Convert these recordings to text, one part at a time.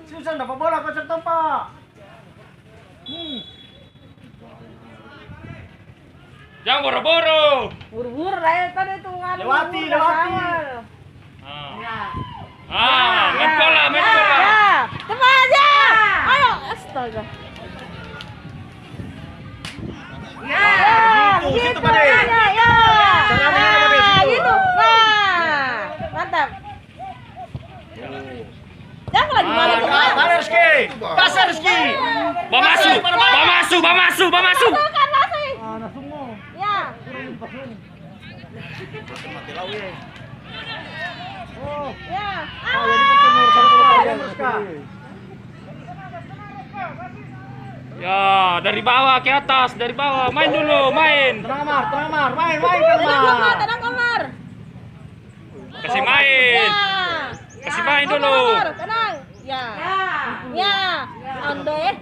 Susan dapat bola ke tempat. Jangan boro-boro. Buru-buru lah tadi itu kan. Lewati. Main bola. Ya, teman aja. Ayo, astaga. Ya, Situ, gitu. Pak De. Ya. Cara mainnya, Pak De, situ. Gitu. Nah, mantap. Jangan lagi balik ke mana? Rizky. Pasar Rizky. Bamasu. Kan masih. Ya. Ya. Ya, dari bawah ke atas, dari bawah. Main dulu, main. Tenang Amar. Main Tenang Komar. Kasih main. Kasih main dulu. Tenang. Ya. Ande.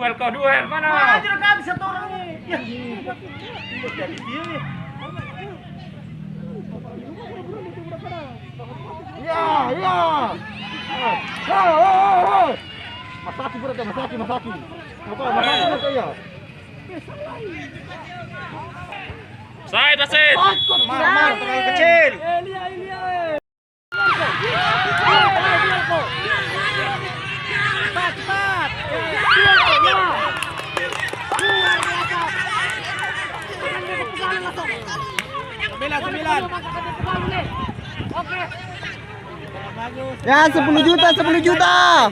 Mana Duel mana? aja kan satu orang nih. Jadi dia nih. Ya. Masaki berarti Masaki. Masaki ya. Said. Mar, terlalu kecil. Cepat. Sembilan. Oke. Ya 10 juta.